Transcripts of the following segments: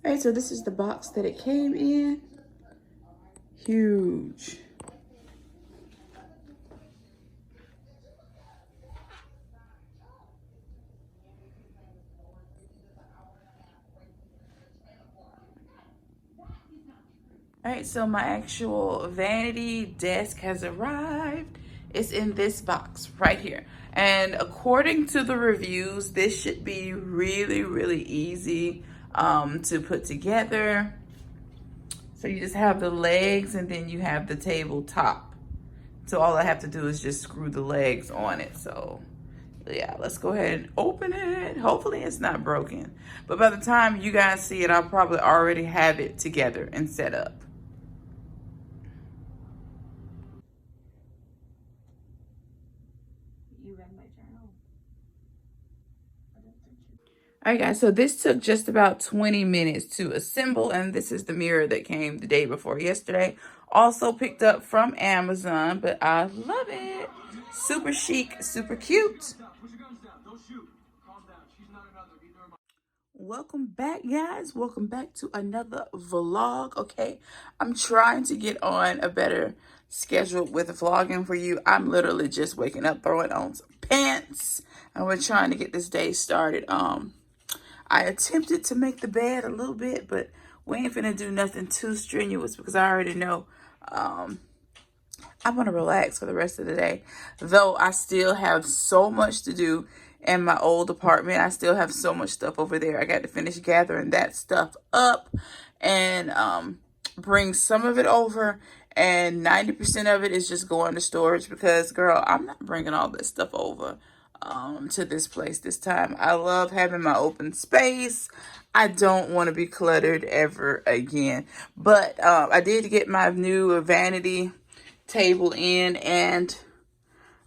All right, so this is the box that it came in. Huge. All right, so my actual vanity desk has arrived. It's in this box right here. And according to the reviews, this should be really, really easy to put together. So you just have the legs and then you have the table top. So all I have to do is just screw the legs on it. So yeah, let's go ahead and open it. Hopefully it's not broken. But by the time you guys see it, I'll probably already have it together and set up. All right, guys, so this took just about 20 minutes to assemble, and this is the mirror that came the day before yesterday. Also picked up from Amazon, but I love it. Super chic, super cute. Welcome back, guys. Welcome back to another vlog. Okay, I'm trying to get on a better schedule with vlogging for you. I'm literally just waking up, throwing on some pants, and we're trying to get this day started. I attempted to make the bed a little bit, but we ain't finna do nothing too strenuous because I already know I'm gonna relax for the rest of the day. Though I still have so much to do in my old apartment. I still have so much stuff over there. I got to finish gathering that stuff up and bring some of it over. And 90% of it is just going to storage because, girl, I'm not bringing all this stuff over to this place this time. I love having my open space. I don't want to be cluttered ever again. But I did get my new vanity table in and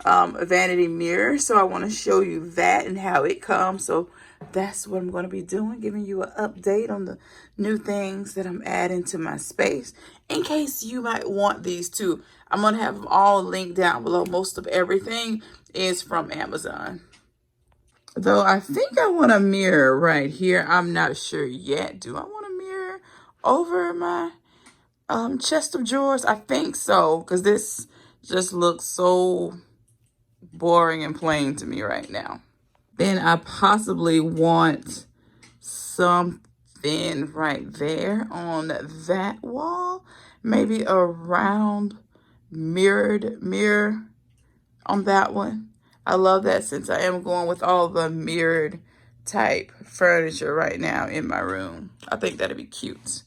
a vanity mirror. So I want to show you that and how it comes. So that's what I'm going to be doing, giving you an update on the new things that I'm adding to my space. In case you might want these too, I'm going to have them all linked down below. Most of everything is from Amazon. Though I think I want a mirror right here. I'm not sure yet. Do I want a mirror over my chest of drawers? I think so, because this just looks so boring and plain to me right now. Then I possibly want something right there on that wall. Maybe a round mirrored mirror on that one. I love that since I am going with all the mirrored type furniture right now in my room. I think that'd be cute.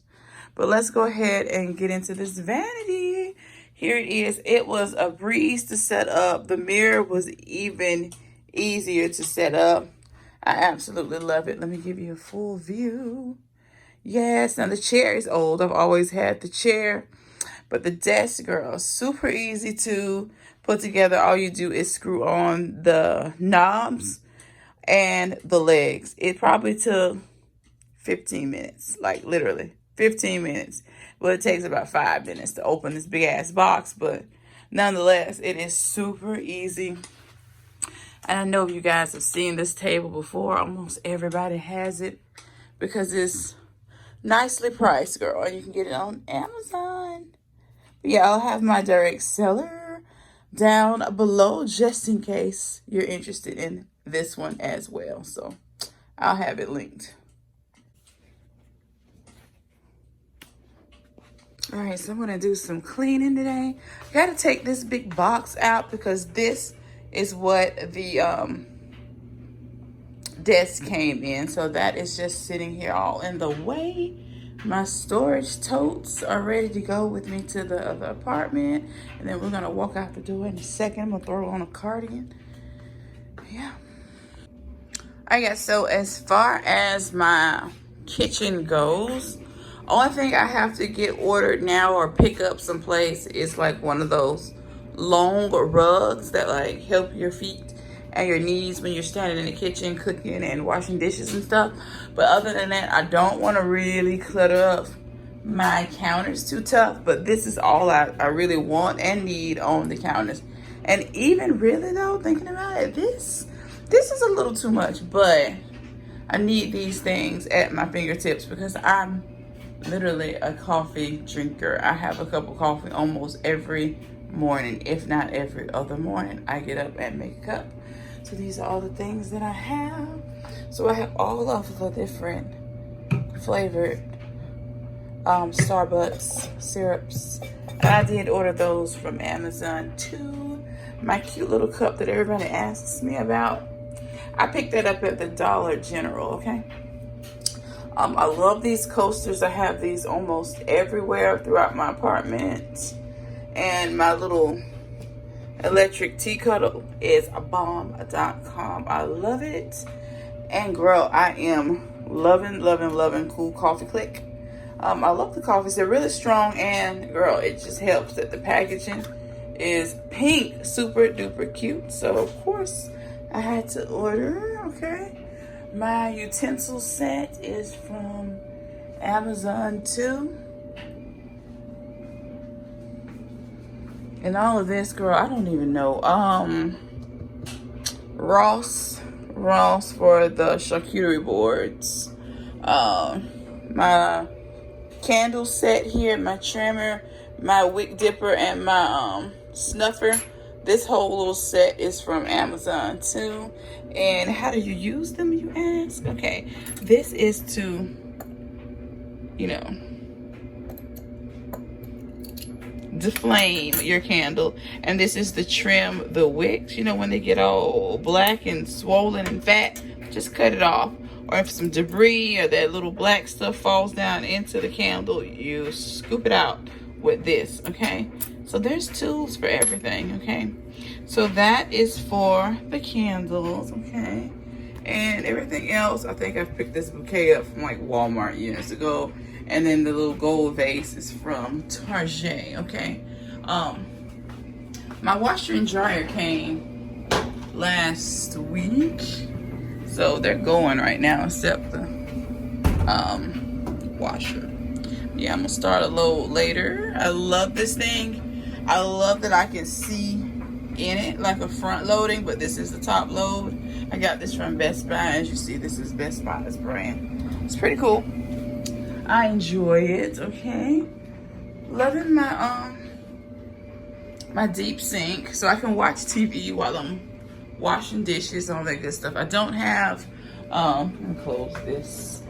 But let's go ahead and get into this vanity. Here it is. It was a breeze to set up. The mirror was even easier to set up. I absolutely love it. Let me give you a full view. Yes, now the chair is old. I've always had the chair. But the desk, girl, super easy to put together. All you do is screw on the knobs and the legs. It probably took 15 minutes, like literally 15 minutes. Well, it takes about 5 minutes to open this big ass box, but nonetheless, it is super easy. And I know you guys have seen this table before. Almost everybody has it because it's nicely priced, girl. And you can get it on Amazon. But yeah, I'll have my direct seller down below just in case you're interested in this one as well. So I'll have it linked. All right, so I'm gonna do some cleaning today. I gotta take this big box out because this is what the desk came in. So that is just sitting here all in the way. My storage totes are ready to go with me to the other apartment. And then we're gonna walk out the door in a second. I'm gonna throw on a cardigan. Yeah. All right, guys, so as far as my kitchen goes, only thing I have to get ordered now or pick up someplace is like one of those long rugs that like help your feet and your knees when you're standing in the kitchen cooking and washing dishes and stuff. But other than that, I don't want to really clutter up my counters too tough. But this is all I really want and need on the counters. And even really though, thinking about it, this is a little too much, but I need these things at my fingertips because I'm literally a coffee drinker. I have a cup of coffee almost every morning, if not every other morning. I get up and make a cup. So these are all the things that I have. So I have all of the different flavored Starbucks syrups. And I did order those from Amazon too. My cute little cup that everybody asks me about, I picked that up at the Dollar General, okay? I love these coasters. I have these almost everywhere throughout my apartment. And my little electric tea kettle is a bomb.com. I love it. And girl, I am loving Cool Coffee Click. I love the coffees. They're really strong, and girl, it just helps that the packaging is pink, super duper cute. So of course I had to order, okay? My utensil set is from Amazon too. And all of this, girl, I don't even know. Ross for the charcuterie boards. My candle set here, my trimmer, my wick dipper, and my snuffer. This whole little set is from Amazon too. And how do you use them, you ask? Okay, this is to, you know, deflame your candle. And this is to trim the wicks. You know, when they get all black and swollen and fat, just cut it off. Or if some debris or that little black stuff falls down into the candle, you scoop it out with this, okay? So there's tools for everything, okay? So that is for the candles, okay? And everything else, I think I've picked this bouquet up from like Walmart years ago. And then the little gold vase is from Target, okay? My washer and dryer came last week. So they're going right now, except the washer. Yeah, I'm gonna start a load later. I love this thing. I love that I can see in it like a front loading, but this is the top load. I got this from Best Buy. As you see, this is Best Buy's brand. It's pretty cool. I enjoy it, okay? Loving my my deep sink so I can watch TV while I'm washing dishes, all that good stuff. I don't have, let me close this,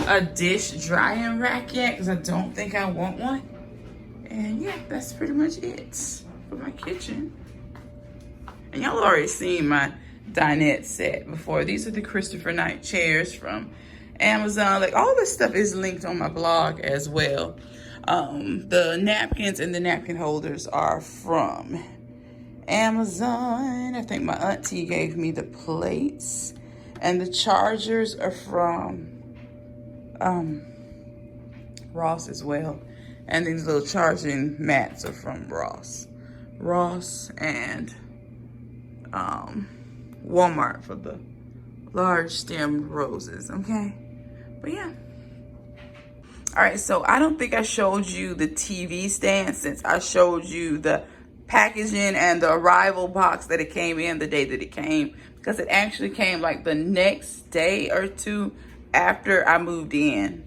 a dish drying rack yet because I don't think I want one. And yeah, that's pretty much it for my kitchen. And y'all already seen my dinette set before. These are the Christopher Knight chairs from Amazon. Like, all this stuff is linked on my blog as well. The napkins and the napkin holders are from Amazon. I think my auntie gave me the plates. And the chargers are from Ross as well. And these little charging mats are from Ross and Walmart for the large stemmed roses, okay? But yeah. All right, so I don't think I showed you the TV stand since I showed you the packaging and the arrival box that it came in the day that it came, because it actually came like the next day or two after I moved in.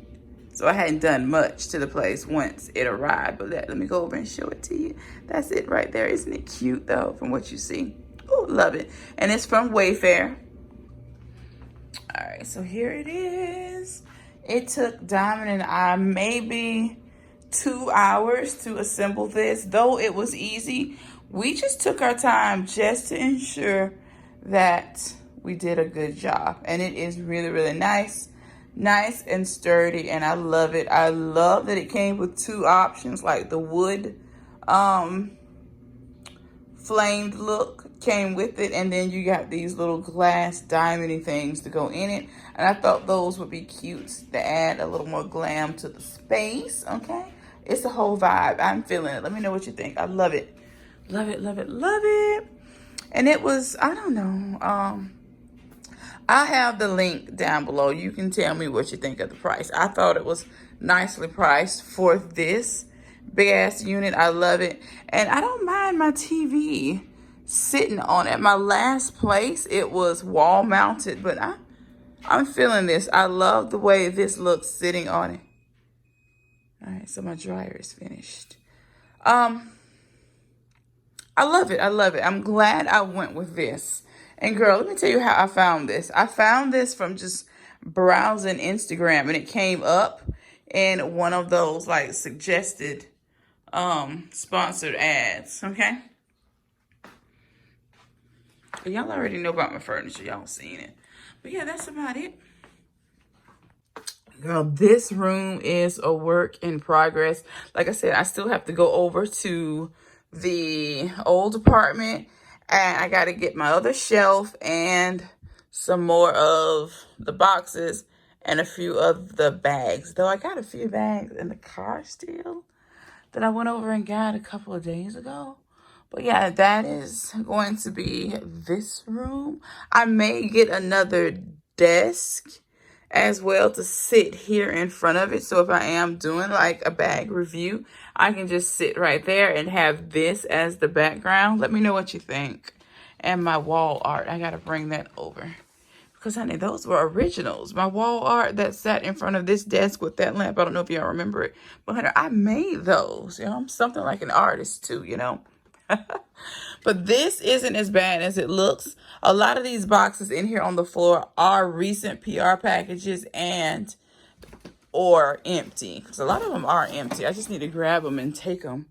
So I hadn't done much to the place once it arrived. But let me go over and show it to you. That's it right there. Isn't it cute though, from what you see? Oh, love it. And it's from Wayfair. All right, so here it is. It took Diamond and I maybe 2 hours to assemble this. Though it was easy, we just took our time just to ensure that we did a good job. And it is really, really nice and sturdy, and I love it. I love that it came with two options, like the wood flamed look came with it, and then you got these little glass diamondy things to go in it. And I thought those would be cute to add a little more glam to the space, okay? It's the whole vibe. I'm feeling it. Let me know what you think. I love it. Love it, love it, love it. And it was, I don't know, I have the link down below. You can tell me what you think of the price. I thought it was nicely priced for this big ass unit. I love it. And I don't mind my TV sitting on it. My last place, it was wall mounted, but I'm feeling this. I love the way this looks sitting on it. All right, so my dryer is finished. I love it. I love it. I'm glad I went with this. And girl, let me tell you how I found this. I found this from just browsing Instagram, and it came up in one of those like suggested sponsored ads. Okay. But y'all already know about my furniture. Y'all seen it. But yeah, that's about it. Girl, this room is a work in progress. Like I said, I still have to go over to the old apartment, and I got to get my other shelf and some more of the boxes and a few of the bags. Though I got a few bags in the car still that I went over and got a couple of days ago. But yeah, that is going to be this room. I may get another desk as well to sit here in front of it. So if I am doing like a bag review, I can just sit right there and have this as the background. Let me know what you think. And my wall art, I gotta bring that over. Because honey, those were originals. My wall art that sat in front of this desk with that lamp, I don't know if y'all remember it. But honey, I made those. You know, I'm something like an artist too, you know. But this isn't as bad as it looks. A lot of these boxes in here on the floor are recent PR packages and or empty. Because a lot of them are empty. I just need to grab them and take them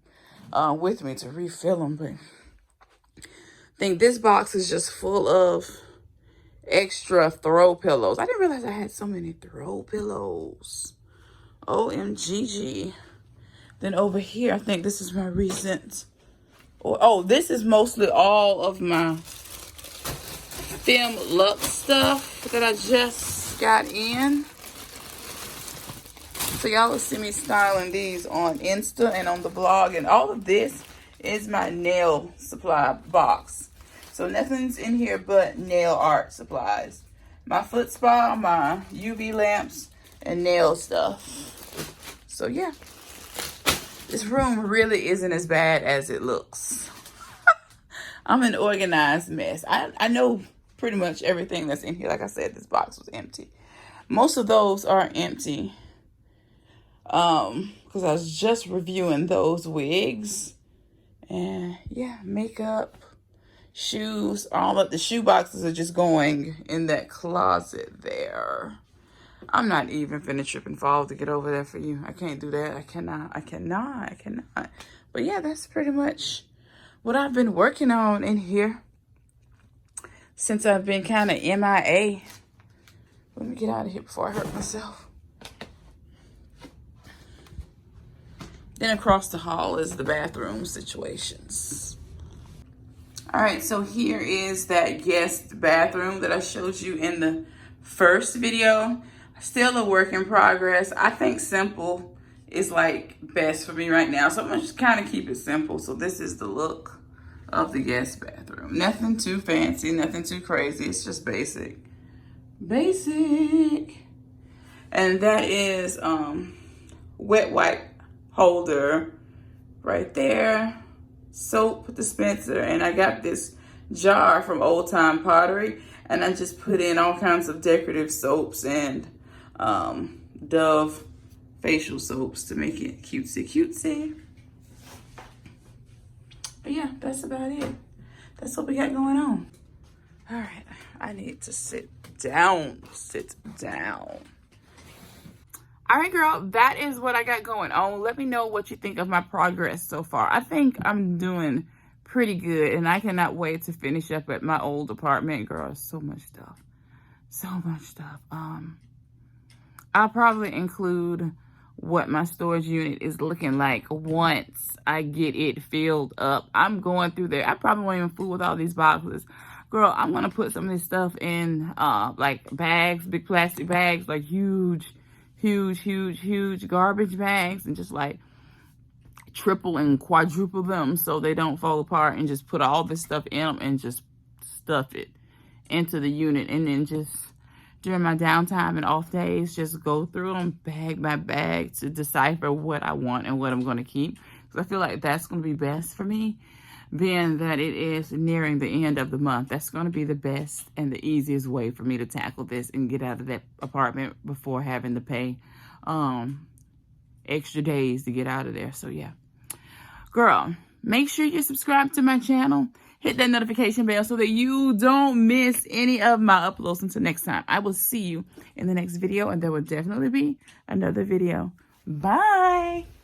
with me to refill them. But I think this box is just full of extra throw pillows. I didn't realize I had so many throw pillows. OMGG. Then over here, I think this is my recent... Oh, this is mostly all of my Fem Luxe stuff that I just got in. So y'all will see me styling these on Insta and on the blog. And all of this is my nail supply box. So nothing's in here but nail art supplies. My foot spa, my UV lamps, and nail stuff. So yeah. This room really isn't as bad as it looks. I'm an organized mess. I know pretty much everything that's in here. Like I said, this box was empty. Most of those are empty. Because I was just reviewing those wigs. And yeah, makeup, shoes, all of the shoe boxes are just going in that closet there. I'm not even finna trip and fall to get over there for you. I can't do that. I cannot. But yeah, that's pretty much what I've been working on in here since I've been kind of MIA. Let me get out of here before I hurt myself. Then across the hall is the bathroom situations. All right, so here is that guest bathroom that I showed you in the first video. Still a work in progress. I think simple is like best for me right now. So I'm gonna just kind of keep it simple. So this is the look of the guest bathroom. Nothing too fancy, nothing too crazy. It's just basic. Basic. And that is wet wipe holder right there. Soap dispenser. And I got this jar from Old Time Pottery. And I just put in all kinds of decorative soaps and Dove facial soaps to make it cutesy. But yeah, that's about it. That's what we got going on. All right, I need to sit down. All right, girl, that is what I got going on. Let me know what you think of my progress so far. I think I'm doing pretty good, and I cannot wait to finish up at my old apartment. Girl, so much stuff. I'll probably include what my storage unit is looking like once I get it filled up. I'm going through there. I probably won't even fool with all these boxes. Girl, I'm going to put some of this stuff in like bags, big plastic bags, like huge garbage bags, and just like triple and quadruple them so they don't fall apart, and just put all this stuff in them and just stuff it into the unit. And then just during my downtime and off days, just go through them bag by bag to decipher what I want and what I'm going to keep. Because I feel like that's going to be best for me. being that it is nearing the end of the month. That's going to be the best and the easiest way for me to tackle this and get out of that apartment before having to pay extra days to get out of there. So yeah, girl, make sure you subscribe to my channel. Hit that notification bell so that you don't miss any of my uploads. Until next time, I will see you in the next video, and there will definitely be another video. Bye.